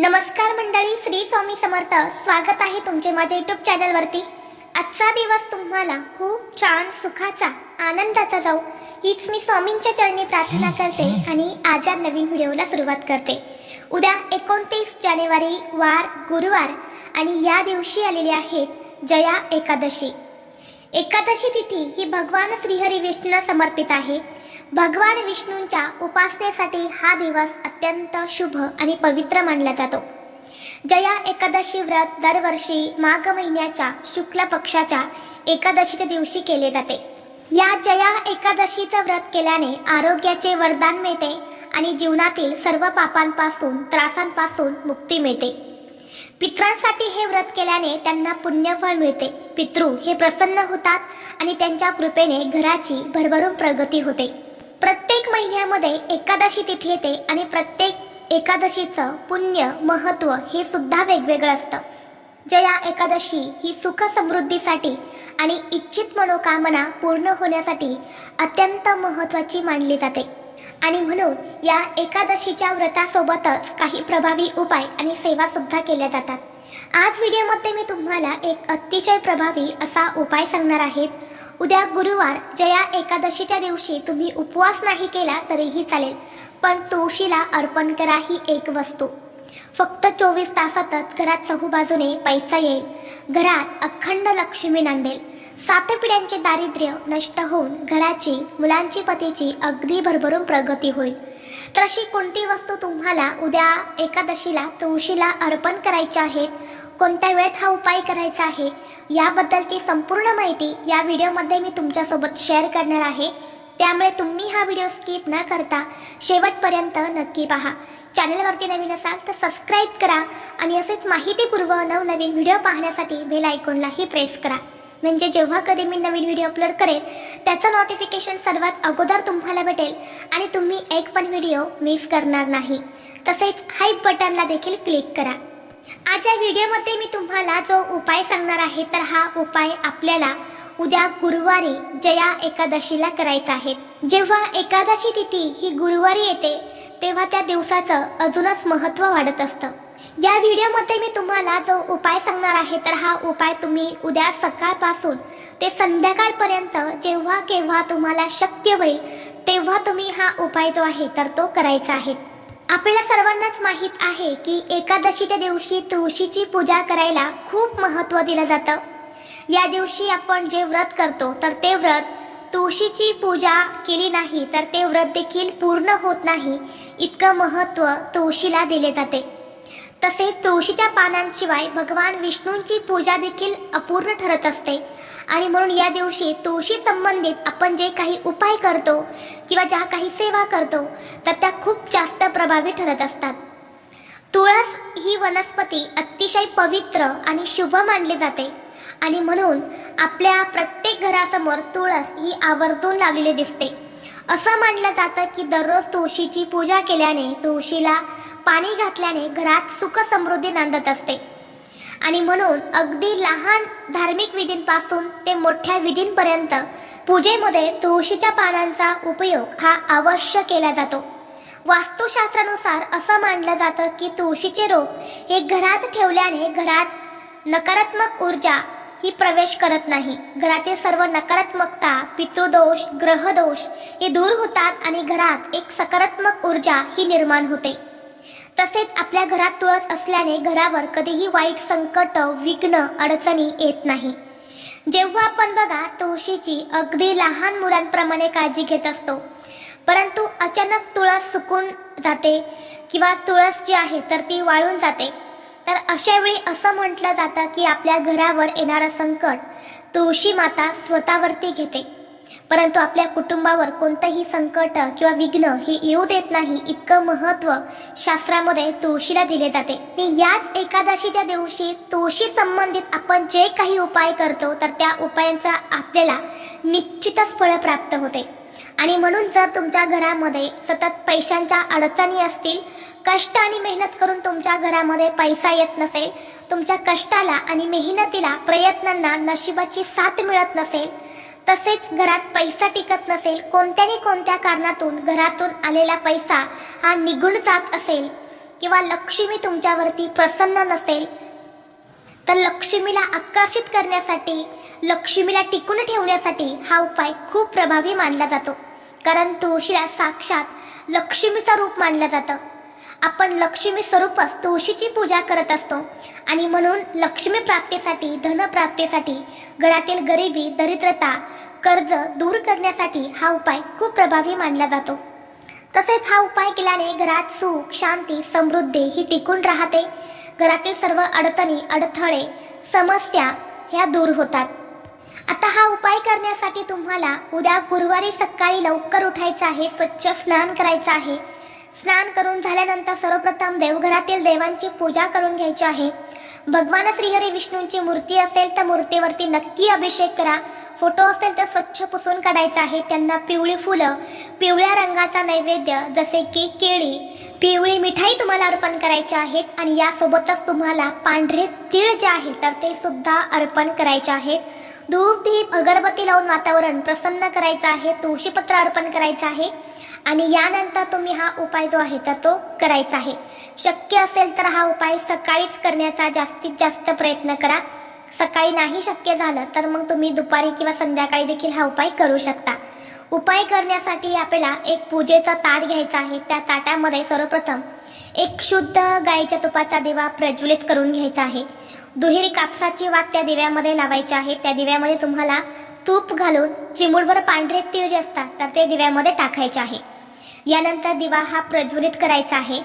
नमस्कार मंडळी, श्री स्वामी समर्थ. स्वागत आहे तुमचे माझ्या यूट्यूब चॅनलवरती. आजचा दिवस तुम्हाला खूप छान सुखाचा आनंदाचा जाऊ हीच मी स्वामींच्या चरणी प्रार्थना करते आणि आज या नवीन व्हिडिओला सुरुवात करते. उद्या 29 जानेवारी वार गुरुवार आणि या दिवशी आलेली आहे जया एकादशी. एकादशी तिथी ही भगवान श्रीहरी विष्णूंना समर्पित आहे. भगवान विष्णूंच्या उपासनेसाठी हा दिवस अत्यंत शुभ आणि पवित्र मानला जातो. जया एकादशी व्रत दरवर्षी माघ महिन्याच्या शुक्ल पक्षाच्या एकादशीच्या दिवशी केले जाते. या जया एकादशीचं व्रत केल्याने आरोग्याचे वरदान मिळते आणि जीवनातील सर्व पापांपासून त्रासांपासून मुक्ती मिळते. पितरांसाठी हे व्रत केल्याने त्यांना पुण्यफळ मिळते. पितृ हे प्रसन्न होतात आणि त्यांच्या कृपेने घराची भरभरून प्रगती होते. प्रत्येक महिन्यामध्ये एकादशी तिथी येते आणि प्रत्येक एकादशीचं पुण्य महत्त्व हे सुद्धा वेगवेगळं असतं. जया एकादशी ही सुख समृद्धीसाठी आणि इच्छित मनोकामना पूर्ण होण्यासाठी अत्यंत महत्त्वाची मानली जाते आणि म्हणून या एकादशीच्या व्रतासोबतच काही प्रभावी उपाय आणि सेवा सुद्धा केल्या जातात. आज व्हिडिओमध्ये मी तुम्हाला एक अतिशय प्रभावी असा उपाय सांगणार आहे. उद्या गुरुवार जया एकादशीच्या दिवशी तुम्ही उपवास नाही केला तरीही चालेल, पण तुळशीला अर्पण करा ही एक वस्तू. फक्त 24 तासातच घरात चहूबाजूने पैसा येईल, घरात अखंड लक्ष्मी नांदेल, 7 पिढ्यांचे दारिद्र्य नष्ट होऊन घराची मुलांची पतीची अगदी भरभरून प्रगती होईल. तर अशी कोणती वस्तू तुम्हाला उद्या एकादशीला तुळशीला अर्पण करायची आहे, कोणत्या वेळेत हा उपाय करायचा आहे याबद्दलची संपूर्ण माहिती या व्हिडिओमध्ये मी तुमच्यासोबत शेअर करणार आहे. त्यामुळे तुम्ही हा व्हिडिओ स्किप न करता शेवटपर्यंत नक्की पहा. चॅनलवरती नवीन असाल तर सबस्क्राईब करा आणि असेच माहितीपूर्व नवनवीन व्हिडिओ पाहण्यासाठी बेल आयकॉनलाही प्रेस करा, म्हणजे जेव्हा कधी मी नवीन व्हिडिओ अपलोड करेल त्याचं नोटिफिकेशन सर्वात अगोदर तुम्हाला भेटेल आणि तुम्ही एक पण व्हिडिओ मिस करणार नाही. तसेच हाईप बटनला देखील क्लिक करा. आज या व्हिडिओमध्ये मी तुम्हाला जो उपाय सांगणार आहे तर हा उपाय आपल्याला उद्या गुरुवारी जया एकादशीला करायचा आहे. जेव्हा एकादशी तिथी ही गुरुवारी येते तेव्हा त्या दिवसाचं अजूनच महत्त्व वाढत असतं. या व्हिडिओमध्ये मी तुम्हाला जो उपाय सांगणार आहे तर हा उपाय तुम्ही उद्या सकाळपासून ते संध्याकाळपर्यंत जेव्हा केव्हा तुम्हाला शक्य होईल तेव्हा तुम्ही हा उपाय जो आहे तर तो करायचा आहे. आपल्याला सर्वांनाच माहीत आहे की एकादशीच्या दिवशी तुळशीची पूजा करायला खूप महत्त्व दिलं जातं. या दिवशी आपण जे व्रत करतो तर ते व्रत तुळशीची पूजा केली नाही तर ते व्रत देखील पूर्ण होत नाही, इतकं महत्त्व तुळशीला दिले जाते. तसेच तुळशीच्या पानांशिवाय भगवान विष्णूंची पूजा देखील अपूर्ण ठरत असते आणि म्हणून या दिवशी तुळशी संबंधित आपण जे काही उपाय करतो किंवा ज्या काही सेवा करतो तर त्या खूप जास्त प्रभावी ठरत असतात. तुळस ही वनस्पती अतिशय पवित्र आणि शुभ मानली जाते आणि म्हणून आपल्या प्रत्येक घरासमोर तुळस ही आवर्जून लावलेली दिसते. असं मानलं जातं की दररोज तुळशीची पूजा केल्याने, तुळशीला पाणी घातल्याने घरात सुख समृद्धी नांदत असते आणि म्हणून अगदी लहान धार्मिक विधींपासून ते मोठ्या विधींपर्यंत पूजेमध्ये तुळशीच्या पानांचा उपयोग हा अवश्य केला जातो. वास्तुशास्त्रानुसार असं मानलं जातं की तुळशीचे रोप हे घरात ठेवल्याने घरात नकारात्मक ऊर्जा ही प्रवेश करत नाही. घरातील सर्व नकारात्मकता, पितृदोष, ग्रहदोष हे दूर होतात आणि घरात एक सकारात्मक ऊर्जा ही निर्माण होते. तसेच आपल्या घरात तुळस असल्याने घरावर कधीही वाईट संकट, विघ्न, अडचणी येत नाही. जेव्हा आपण बघा तुळशीची अगदी लहान मुलांप्रमाणे काळजी घेत असतो, परंतु अचानक तुळस सुकून जाते किंवा तुळस जी आहे तर ती वाळून जाते, तर अशा वेळी असं म्हटलं जातं की आपल्या घरावर येणारं संकट तुळशी माता स्वतःवरती घेते, परंतु आपल्या कुटुंबावर कोणतंही संकट किंवा विघ्न हे येऊ देत नाही, इतकं महत्त्व शास्त्रामध्ये तुळशीला दिले जाते. याच एकादशीच्या दिवशी तुळशी संबंधित आपण जे काही उपाय करतो तर त्या उपायांचा आपल्याला निश्चितच फळ प्राप्त होते आणि म्हणून जर तुमच्या घरामध्ये सतत पैशांच्या अडचणी असतील, कष्ट आणि मेहनत करून तुमच्या घरामध्ये पैसा येत नसेल, तुमच्या कष्टाला आणि मेहनतीला प्रयत्नांना नशिबाची साथ मिळत नसेल, तसेच घरात पैसा टिकत नसेल, कोणत्या कारणातून घरातून आलेला पैसा हा निघून जात असेल किंवा लक्ष्मी तुमच्यावरती प्रसन्न नसेल तर लक्ष्मीला आकर्षित करण्यासाठी, लक्ष्मीला टिकून ठेवण्यासाठी हा उपाय खूप प्रभावी मानला जातो. कारण तुळशीला साक्षात लक्ष्मीचं रूप मानलं जातं. आपण लक्ष्मी स्वरूपच तुळशीची पूजा करत असतो आणि म्हणून लक्ष्मी प्राप्तीसाठी, धनप्राप्तीसाठी, घरातील गरिबी, दरिद्रता, कर्ज दूर करण्यासाठी हा उपाय खूप प्रभावी मानला जातो. तसेच हा उपाय केल्याने घरात सुख, शांती, समृद्धी ही टिकून राहते. घरातील सर्व अडचणी, अडथळे, समस्या ह्या दूर होतात. आता हा उपाय करण्यासाठी तुम्हाला उद्या गुरुवारी सकाळी लवकर उठायचं आहे, स्वच्छ स्नान करायचं आहे. स्नान करून झाल्यानंतर सर्वप्रथम देवघरातील देवांची पूजा करून घ्यायची आहे. भगवान श्रीहरी विष्णूंची मूर्ती असेल तर मूर्तीवरती नक्की अभिषेक करा. फोटो असेल तर स्वच्छ पुसून काढायचा आहे. त्यांना पिवळी फुलं, पिवळ्या रंगाचा नैवेद्य जसे की केळी, पिवळी मिठाई तुम्हाला अर्पण करायची आहेत आणि यासोबतच तुम्हाला पांढरे तीळ जे आहे तर ते सुद्धा अर्पण करायचे आहेत. धूप, दीप, अगरबत्ती लावून वातावरण प्रसन्न करायचं आहे. तुळशीपत्र अर्पण करायचं आहे आणि यानंतर तुम्ही हा उपाय जो आहे तर तो करायचा आहे. शक्य असेल तर हा उपाय सकाळीच करण्याचा जास्तीत जास्त प्रयत्न करा. सकाळी नाही शक्य झालं तर मग तुम्ही दुपारी किंवा संध्याकाळी देखील हा उपाय करू शकता. उपाय करण्यासाठी आपल्याला एक पूजेचा ताट घ्यायचा आहे. त्या ताटामध्ये सर्वप्रथम एक शुद्ध गाईच्या तुपाचा दिवा प्रज्वलित करून घ्यायचा आहे. दुहेरी कापसाची वात त्या दिव्यामध्ये लावायची आहे. त्या दिव्यामध्ये तुम्हाला तूप घालून चिमूटभर पांढरे तीळ जे असतात तर ते दिव्यामध्ये टाकायचे आहे. यानंतर दिवा हा प्रज्वलित करायचा आहे.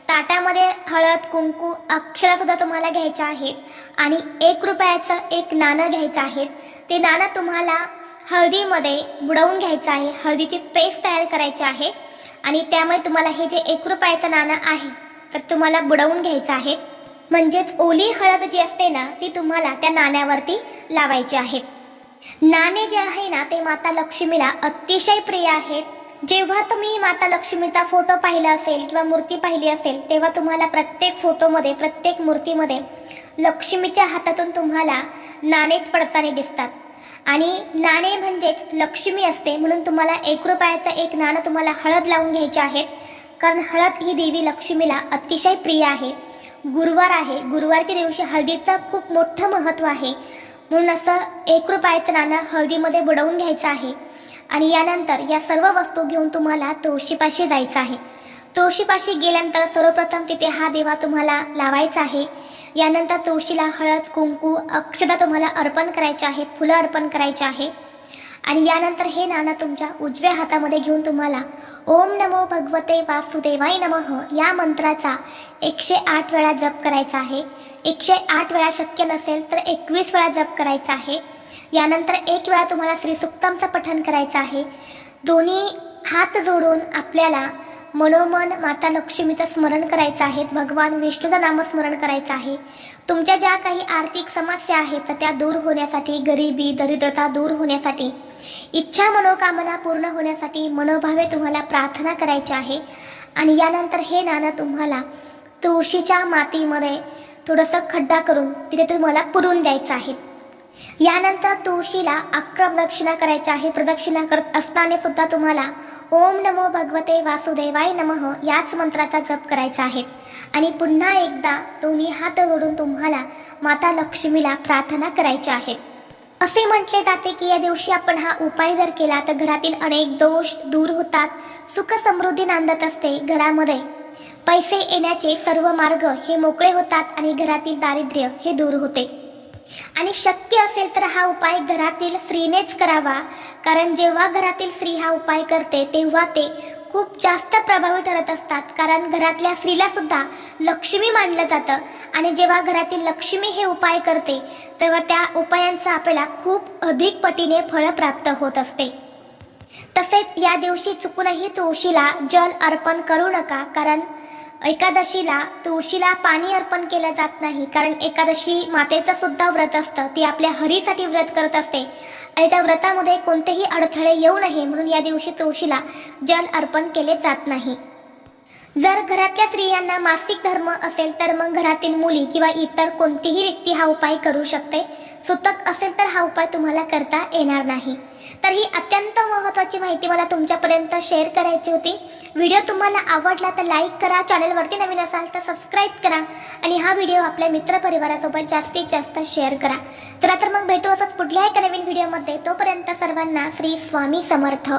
ताटामध्ये हळद, कुंकू, अक्षरा सुद्धा तुम्हाला घ्यायच्या आहेत आणि 1 रुपयाचं एक नाणं घ्यायचं आहे. ते नाणं तुम्हाला हळदीमध्ये बुडवून घ्यायचं आहे. हळदीची पेस्ट तयार करायची आहे आणि त्यामुळे तुम्हाला हे जे 1 रुपयाचं नाणं आहे तर तुम्हाला बुडवून घ्यायचं आहे. म्हणजेच ओली हळद जी असते ना ती तुम्हाला त्या नाण्यावरती लावायची आहे. नाणे जे आहे ना ते माता लक्ष्मीला अतिशय प्रिय आहेत. जेव्हा तुम्ही माता लक्ष्मीचा फोटो पाहिला असेल किंवा मूर्ती पाहिली असेल तेव्हा तुम्हाला प्रत्येक फोटोमध्ये, प्रत्येक मूर्तीमध्ये लक्ष्मीच्या हातातून तुम्हाला नाणेच पडताना दिसतात आणि नाणे म्हणजेच लक्ष्मी असते. म्हणून तुम्हाला 1 रुपयाचं एक नाणं तुम्हाला हळद लावून घ्यायचे आहेत. कारण हळद ही देवी लक्ष्मीला अतिशय प्रिय आहे. गुरुवार आहे, गुरुवारच्या दिवशी हळदीचं खूप मोठं महत्त्व आहे. म्हणून असं 1 रुपयाचं नाणं हळदीमध्ये बुडवून घ्यायचं आहे आणि यानंतर या सर्व वस्तू घेऊन तुम्हाला तुळशीपाशी जायचं आहे. तुळशीपाशी गेल्यानंतर सर्वप्रथम तिथे हा दिवा तुम्हाला लावायचा आहे. यानंतर तुळशीला हळद, कुंकू, अक्षता तुम्हाला अर्पण करायचे आहेत, फुलं अर्पण करायचे आहे आणि यानंतर हे नाणं तुमच्या उजव्या हातामध्ये घेऊन तुम्हाला ओम नमो भगवते वासुदेवाय नमः या मंत्राचा 108 वेळा जप करायचा आहे. 108 वेळा शक्य नसेल तर 21 वेळा जप करायचा आहे. यानंतर 1 वेळा तुम्हाला श्रीसुक्तमचं पठण करायचं आहे. दोन्ही हात जोडून आपल्याला मनोमन माता लक्ष्मीचं स्मरण करायचं आहे. भगवान विष्णूचं नामस्मरण करायचं आहे. तुमच्या ज्या काही आर्थिक समस्या आहेत तर त्या दूर होण्यासाठी, गरिबी, दरिद्रता दूर होण्यासाठी, इच्छा मनोकामना पूर्ण होण्यासाठी मनोभावे तुम्हाला प्रार्थना करायची आहे आणि यानंतर हे नाणं तुम्हाला तुळशीच्या मातीमध्ये थोडंसं खड्डा करून तिथे तुम्हाला पुरून द्यायचं आहे. यानंतर तुळशीला 11 प्रदक्षिणा करायच्या आहे. प्रदक्षिणा करत असताना सुद्धा तुम्हाला ओम नमो भगवते वासुदेवाय नमः याच मंत्राचा जप करायचा आहे आणि पुन्हा एकदा दोन्ही हात जोडून तुम्हाला माता लक्ष्मीला प्रार्थना करायची आहे. असे म्हटले जाते की या दिवशी आपण हा उपाय जर केला तर घरातील अनेक दोष दूर होतात, सुख समृद्धी नांदत असते. घरामध्ये पैसे येण्याचे सर्व मार्ग हे मोकळे होतात आणि घरातील दारिद्र्य हे दूर होते. आणि शक्य असेल तर हा उपाय घरातील स्त्रीनेच करावा. कारण जेव्हा घरातील स्त्री हा उपाय करते तेव्हा ते खूप जास्त प्रभावी ठरत असतात. कारण घरातल्या स्त्रीला सुद्धा लक्ष्मी मानलं जातं आणि जेव्हा घरातील लक्ष्मी हे उपाय करते तेव्हा त्या उपायांचं आपल्याला खूप अधिक पटीने फळ प्राप्त होत असते. तसेच या दिवशी चुकूनही तुळशीला जल अर्पण करू नका. कारण एकादशीला तुळशीला पाणी अर्पण केलं जात नाही. कारण एकादशी मातेचं सुद्धा व्रत असतं. ती आपल्या हरीसाठी व्रत करत असते आणि त्या व्रतामध्ये कोणतेही अडथळे येऊ नये म्हणून या दिवशी तुळशीला जल अर्पण केले जात नाही. जर घरातल्या स्त्रियांना मासिक धर्म असेल तर मग घरातील मुली किंवा इतर कोणतीही व्यक्ती हा उपाय करू शकते. सुतक असेल तर हा उपाय तुम्हाला करता येणार नाही. तर ही अत्यंत महत्त्वाची माहिती मला तुमच्यापर्यंत शेअर करायची होती. व्हिडिओ तुम्हाला आवडला तर लाईक करा, चॅनलवरती नवीन असाल तर सबस्क्राईब करा आणि हा व्हिडिओ आपल्या मित्रपरिवारासोबत जास्तीत जास्त शेअर करा. चला तर मग भेटू असंच पुढल्या एका नवीन व्हिडिओमध्ये. तोपर्यंत सर्वांना श्री स्वामी समर्थ.